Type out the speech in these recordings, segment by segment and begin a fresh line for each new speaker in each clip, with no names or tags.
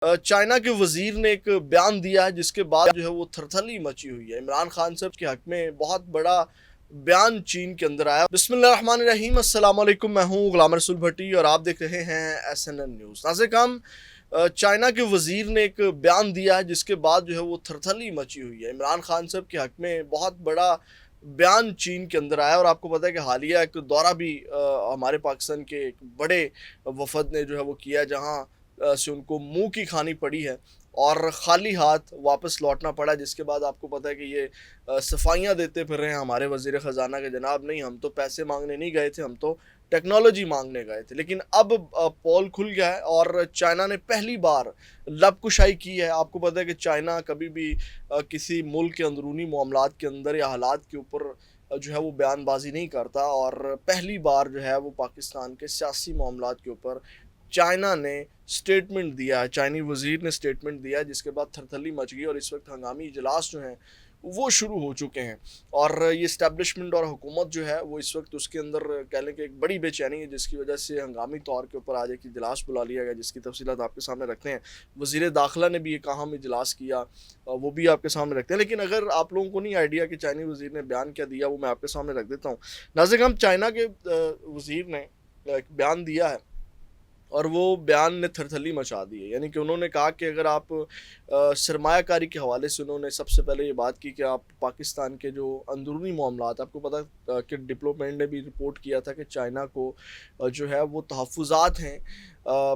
China के वजीर ने एक बयान दिया है जिसके बाद जो है वो थरथली मची हुई है। इमरान खान साहब के हक में बहुत बड़ा बयान चीन के अंदर आया। बिस्मिल्लाहिर्रहमानिर्रहीम, अस्सलाम वालेकुम। मैं हूँ गुलाम रसूल भट्टी और आप देख रहे हैं SNN न्यूज़। नाज़िर, चाइना के वजीर ने एक बयान दिया है जिसके बाद जो है वो थरथली मची हुई है। इमरान खान साहब के हक में बहुत बड़ा बयान चीन के अंदर आया और आपको पता है कि हालिया एक दौरा भी हमारे पाकिस्तान के एक बड़े वफद ने जो है वो किया, जहाँ से उनको मुंह की खानी पड़ी है और ख़ाली हाथ वापस लौटना पड़ा। जिसके बाद आपको पता है कि ये सफाइयाँ देते फिर रहे हैं हमारे वज़ीर ख़जाना के, जनाब नहीं, हम तो पैसे मांगने नहीं गए थे, हम तो टेक्नोलॉजी मांगने गए थे। लेकिन अब पोल खुल गया है और चाइना ने पहली बार लबकुशाई की है। आपको पता है कि चाइना कभी भी किसी मुल्क के अंदरूनी मामलात के अंदर या हालात के ऊपर जो है वो बयानबाजी नहीं करता, और पहली बार जो है वो पाकिस्तान के सियासी मामलात के ऊपर चाइना ने स्टेटमेंट दिया है। चाइनी वज़ीर ने स्टेटमेंट दिया है जिसके बाद थरथली मच गई और इस वक्त हंगामी इजलास जो हैं वो शुरू हो चुके हैं। और ये इस्टेब्लिशमेंट और हुकूमत जो है वो इस वक्त उसके अंदर कह लें कि एक बड़ी बेचैनी है, जिसकी वजह से हंगामी तौर के ऊपर आज एक इजलास बुला लिया गया, जिसकी तफसीलात आपके सामने रखते हैं। वज़ीर दाखिला ने भी एक अहम इजलास किया, वो भी आपके सामने रखते हैं। लेकिन अगर आप लोगों को नहीं आइडिया कि चाइनी वज़ीर ने बयान क्या दिया, वो मैं आपके सामने रख देता हूँ। नाज़िर, हम चाइना के वज़ीर ने एक बयान दिया है और वो बयान ने थरथली मचा दी है। यानी कि उन्होंने कहा कि अगर आप सरमायाकारी के हवाले से उन्होंने सबसे पहले ये बात की कि आप पाकिस्तान के जो अंदरूनी मामलात, आपको पता कि डिप्लोमेट ने भी रिपोर्ट किया था कि चाइना को जो है वो तहफ़्फ़ुज़ात हैं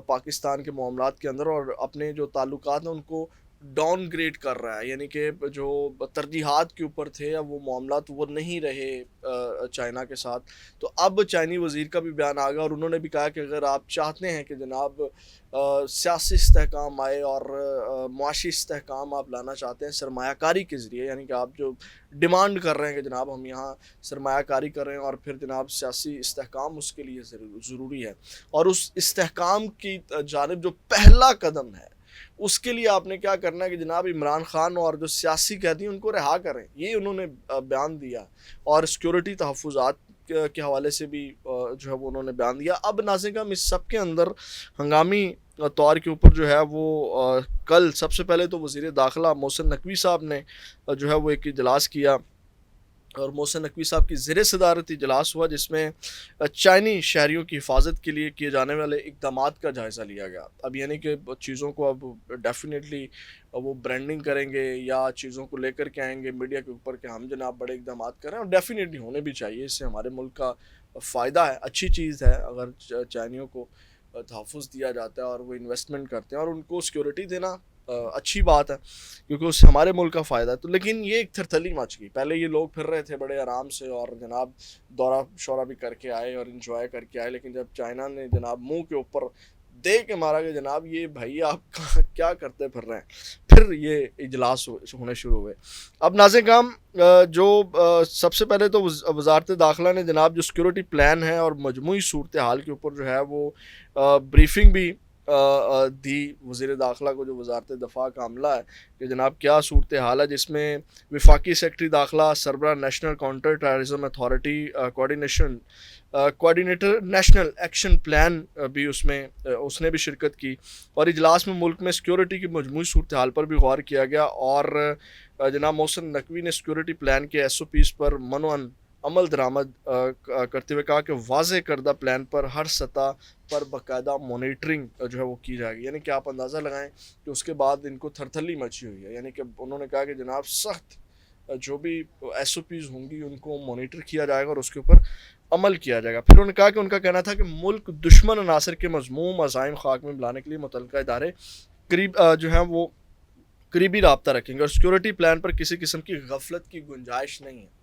पाकिस्तान के मामलात के अंदर, और अपने जो ताल्लुकात हैं उनको डाउन ग्रेड कर रहा है। यानी कि जो तरजीहात के ऊपर थे अब वो मामलात वो नहीं रहे चाइना के साथ। तो अब चाइनी वज़ीर का भी बयान आ गया और उन्होंने भी कहा कि अगर आप चाहते हैं कि जनाब सियासी इस्तेहकाम आए और मुआशी इस्तेहकाम आप लाना चाहते हैं सरमायाकारी के ज़रिए, यानी कि आप जो डिमांड कर रहे हैं कि जनाब हम यहाँ सरमायाकारी कर रहे हैं और फिर जनाब सियासी इस्तेहकाम उसके लिए ज़रूरी है, और उस इस्तेहकाम की जानिब जो पहला कदम है उसके लिए आपने क्या करना है कि जनाब इमरान खान और जो सियासी कैदी हैं उनको रिहा करें। ये उन्होंने बयान दिया और सिक्योरिटी तहफ़्फ़ुज़ात के हवाले से भी जो है वो उन्होंने बयान दिया। अब नाज़िर, हम इस सब के अंदर हंगामी तौर के ऊपर जो है वो कल सबसे पहले तो वज़ीर दाखिला मोहसिन नकवी साहब ने जो है वो एक इजलास किया और मोहसिन नकवी साहब की ज़ेर सदारत इजलास हुआ, जिसमें चाइनी शहरियों की हिफाजत के लिए किए जाने वाले इक़दामात का जायज़ा लिया गया। अब यानी कि चीज़ों को अब डेफिनेटली वो ब्रांडिंग करेंगे या चीज़ों को लेकर के आएंगे मीडिया के ऊपर कि हम जनाब बड़े इक़दामात कर रहे हैं, और डेफिनेटली होने भी चाहिए। इससे हमारे मुल्क का फ़ायदा है, अच्छी चीज़ है अगर चाइनियों को तहफ़्फ़ुज़ दिया जाता है और वो इन्वेस्टमेंट करते हैं और उनको सिक्योरिटी देना अच्छी बात है, क्योंकि उससे हमारे मुल्क का फ़ायदा है। तो लेकिन ये एक थरथली मच गई। पहले ये लोग फिर रहे थे बड़े आराम से और जनाब दौरा शौरा भी करके आए और इन्जॉय करके आए, लेकिन जब चाइना ने जनाब मुंह के ऊपर दे के मारा कि जनाब ये भाई आप क्या करते फिर रहे हैं, फिर ये इजलास होने शुरू हुए। अब नाज़िर काम जो सबसे पहले तो वज़ारत दाखिला ने जनाब जो सिक्योरिटी प्लान है और मजमूई सूरत हाल के ऊपर जो है वो ब्रीफिंग भी दी वज़ीर दाखिला को, जो वज़ारत दफ़ा का अमला है, कि जनाब क्या सूरत हाल है, जिसमें वफाकी सेक्रेटरी दाखिला सरबराह national counter terrorism authority coordinator national action plan भी उसने भी शिरकत की। और इजलास में मुल्क में सिक्योरिटी की मजमूई सूरत हाल पर भी गौर किया गया और जनाब मोहसिन नकवी ने सिक्योरिटी प्लान के SOPs पर मनोअन अमल दरामद करते हुए कहा कि वाज़ेह करदा प्लान पर हर सतह पर बाकायदा मॉनिटरिंग जो है वो की जाएगी। यानी कि आप अंदाज़ा लगाएं कि उसके बाद इनको थरथली मची हुई है। यानी कि उन्होंने कहा कि जनाब सख्त जो भी SOPs होंगी उनको मॉनिटर किया जाएगा और उसके ऊपर अमल किया जाएगा। फिर उन्होंने कहा कि उनका कहना था कि मुल्क दुश्मन अनासर के मज़मूम अज़ाइम खाक में मिलाने के लिए मुतल्लिका इदारे करीब जो है वो करीबी रब्ता रखेंगे और सिक्योरिटी प्लान पर किसी किस्म की गफलत की गुंजाइश नहीं है।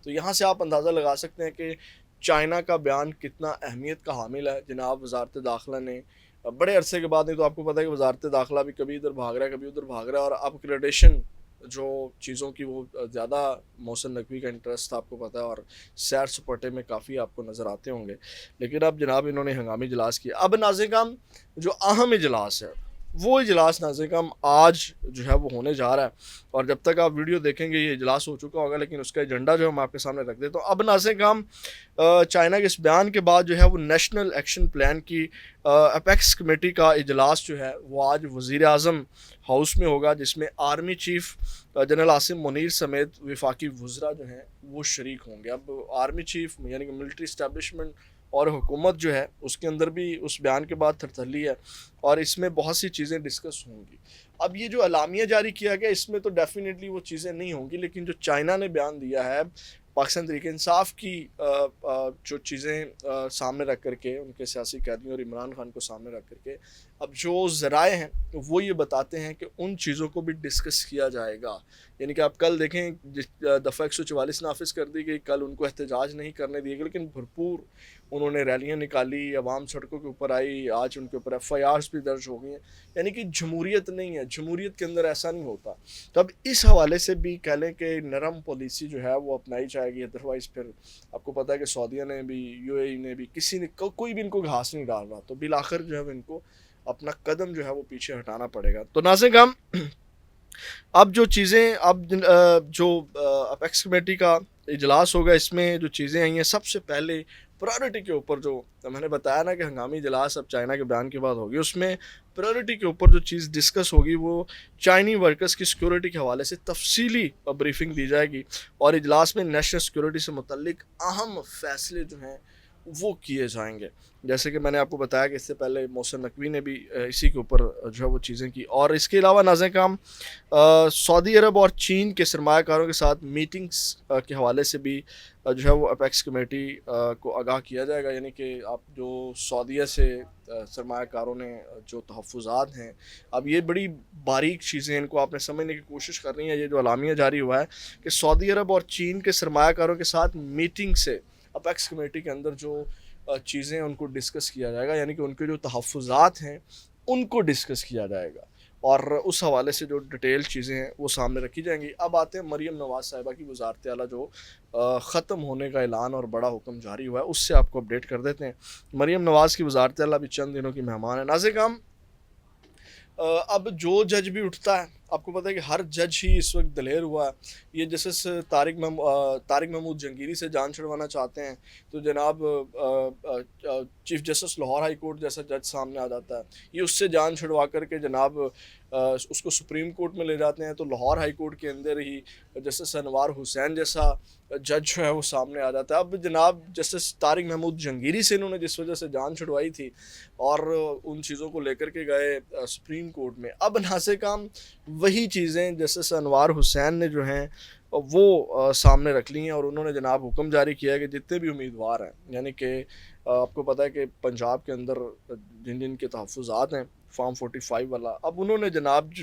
तो यहाँ से आप अंदाज़ा लगा सकते हैं कि चाइना का बयान कितना अहमियत का हामिल है। जनाब वज़ारत दाखिला ने बड़े अरसे के बाद, नहीं तो आपको पता है कि वज़ारत दाखिला भी कभी इधर भाग रहा है कभी उधर भाग रहा है, और अपग्रेडेशन जो चीज़ों की वो ज़्यादा मोहसिन नकवी का इंटरेस्ट था, आपको पता है, और सैर सपाटे में काफ़ी आपको नज़र आते होंगे। लेकिन अब जनाब इन्होंने हंगामी इजलास किया। अब नाज़िर काम जो अहम इजलास है وہ اجلاس ناظرین کرام آج جو ہے وہ ہونے جا رہا ہے، اور جب تک آپ ویڈیو دیکھیں گے یہ اجلاس ہو چکا ہوگا، لیکن اس کا ایجنڈا جو ہے میں آپ کے سامنے رکھ دیتا ہوں۔ اب ناظرین کرام چائنا کے اس بیان کے بعد جو ہے وہ نیشنل ایکشن پلان کی اپیکس کمیٹی کا اجلاس جو ہے وہ آج وزیر اعظم ہاؤس میں ہوگا، جس میں army chief general Asim Munir سمیت وفاقی وزراء جو ہیں وہ شریک ہوں گے۔ اب آرمی چیف یعنی کہ ملٹری اسٹیبلشمنٹ اور حکومت جو ہے اس کے اندر بھی اس بیان کے بعد تھرتھلی ہے، اور اس میں بہت سی چیزیں ڈسکس ہوں گی۔ اب یہ جو اعلامیہ جاری کیا گیا اس میں تو ڈیفینیٹلی وہ چیزیں نہیں ہوں گی، لیکن جو چائنا نے بیان دیا ہے پاکستان تحریک انصاف کی جو چیزیں سامنے رکھ کر کے ان کے سیاسی قیدیوں اور عمران خان کو سامنے رکھ کر کے، اب جو ذرائع ہیں وہ یہ بتاتے ہیں کہ ان چیزوں کو بھی ڈسکس کیا جائے گا۔ یعنی کہ آپ کل دیکھیں دفعہ 144 نافذ کر دی گئی، کل ان کو احتجاج نہیں کرنے دیے گئے، لیکن بھرپور انہوں نے ریلیاں نکالی، عوام سڑکوں کے اوپر آئی، آج ان کے اوپر FIRs بھی درج ہو گئی ہیں۔ یعنی کہ جمہوریت نہیں ہے، جمہوریت کے اندر ایسا نہیں ہوتا۔ تو اب اس حوالے سے بھی کہہ لیں کہ نرم پالیسی جو ہے وہ اپنائی جائے گی، ادروائز پھر آپ کو پتہ ہے کہ سعودیہ نے بھی، UAE نے بھی، کسی نے کوئی بھی ان کو گھاس نہیں ڈال رہا، تو بالآخر جو ہے ان کو اپنا قدم جو ہے وہ پیچھے ہٹانا پڑے گا۔ تو ناظرین کرام اب جو چیزیں جو اپیکس کمیٹی کا اجلاس ہوگا اس میں جو چیزیں آئی ہیں، سب سے پہلے پرائیورٹی کے اوپر جو میں نے بتایا نا کہ ہنگامی اجلاس اب چائنا کے بیان کے بعد ہوگی، اس میں پرائیورٹی کے اوپر جو چیز ڈسکس ہوگی وہ چائنی ورکرز کی سیکیورٹی کے حوالے سے تفصیلی بریفنگ دی جائے گی، اور اجلاس میں نیشنل سیکیورٹی سے متعلق اہم فیصلے جو ہیں وہ کیے جائیں گے۔ جیسے کہ میں نے آپ کو بتایا کہ اس سے پہلے محسن نقوی نے بھی اسی کے اوپر جو ہے وہ چیزیں کی، اور اس کے علاوہ ناظرین کرام سعودی عرب اور چین کے سرمایہ کاروں کے ساتھ میٹنگز کے حوالے سے بھی جو ہے وہ اپیکس کمیٹی کو آگاہ کیا جائے گا۔ یعنی کہ آپ جو سعودیہ سے سرمایہ کاروں نے جو تحفظات ہیں، اب یہ بڑی باریک چیزیں ہیں، ان کو آپ نے سمجھنے کی کوشش کرنی ہے۔ یہ جو اعلامیہ جاری ہوا ہے کہ سعودی عرب اور چین کے سرمایہ کاروں کے ساتھ میٹنگ سے اپیکس کمیٹی کے اندر جو چیزیں ان کو ڈسکس کیا جائے گا، یعنی کہ ان کے جو تحفظات ہیں ان کو ڈسکس کیا جائے گا، اور اس حوالے سے جو ڈیٹیل چیزیں ہیں وہ سامنے رکھی جائیں گی۔ اب آتے ہیں مریم نواز صاحبہ کی وزارت اعلیٰ جو ختم ہونے کا اعلان اور بڑا حکم جاری ہوا ہے، اس سے آپ کو اپڈیٹ کر دیتے ہیں۔ مریم نواز کی وزارت اعلیٰ بھی چند دنوں کی مہمان ہے۔ ناظرین کرام اب جو جج بھی اٹھتا ہے، آپ کو پتہ ہے کہ ہر جج ہی اس وقت دلیر ہوا ہے۔ یہ جسٹس طارق محمود جہانگیری سے جان چھڑوانا چاہتے ہیں تو جناب chief justice Lahore high court جیسا جج سامنے آ جاتا ہے، یہ اس سے جان چھڑوا کر کے جناب اس کو سپریم کورٹ میں لے جاتے ہیں، تو لاہور ہائی کورٹ کے اندر ہی جسٹس انوار حسین جیسا جج جو ہے وہ سامنے آ جاتا ہے۔ اب جناب جسٹس طارق محمود جہانگیری سے انہوں نے جس وجہ سے جان چھڑوائی تھی اور ان چیزوں کو لے کر کے گئے سپریم کورٹ میں، اب ناظرین کرام وہی چیزیں جسٹس انوار حسین نے جو ہیں وہ سامنے رکھ لی ہیں، اور انہوں نے جناب حکم جاری کیا ہے کہ جتنے بھی امیدوار ہیں، یعنی کہ آپ کو پتہ ہے کہ پنجاب کے اندر جن کے تحفظات ہیں فارم 45 والا، اب انہوں نے جناب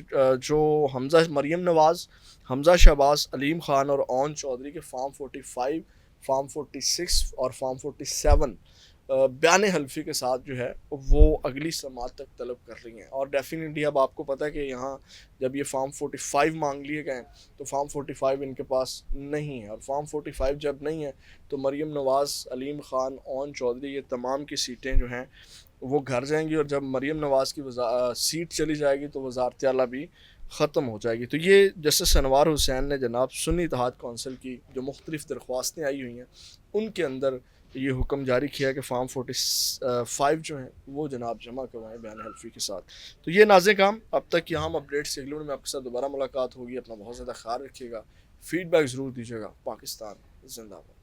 جو مریم نواز، حمزہ شہباز، علیم خان اور اون چودھری کے فارم 45، فارم 46 اور فارم 47 بیان حلفی کے ساتھ جو ہے وہ اگلی سماعت تک طلب کر رہی ہیں، اور ڈیفینیٹلی اب آپ کو پتہ ہے کہ یہاں جب یہ فارم 45 مانگ لیے گئے تو فارم 45 ان کے پاس نہیں ہے، اور فارم 45 جب نہیں ہے تو مریم نواز، علیم خان، اون چودھری، یہ تمام کی سیٹیں جو ہیں وہ گھر جائیں گی، اور جب مریم نواز کی سیٹ چلی جائے گی تو وزارت اعلیٰ بھی ختم ہو جائے گی۔ تو یہ جسٹس انوار حسین نے جناب سنی اتحاد کونسل کی جو مختلف درخواستیں آئی ہوئی ہیں ان کے اندر یہ حکم جاری کیا ہے کہ فارم 45 جو ہیں وہ جناب جمع کروائیں بیان حلفی کے ساتھ۔ تو یہ ناظرین کرام اب تک کی اہم اپڈیٹس، اگلے میں آپ کے ساتھ دوبارہ ملاقات ہوگی۔ اپنا بہت زیادہ خیال رکھیے گا، فیڈ بیک ضرور دیجیے گا۔ پاکستان زندہ باد۔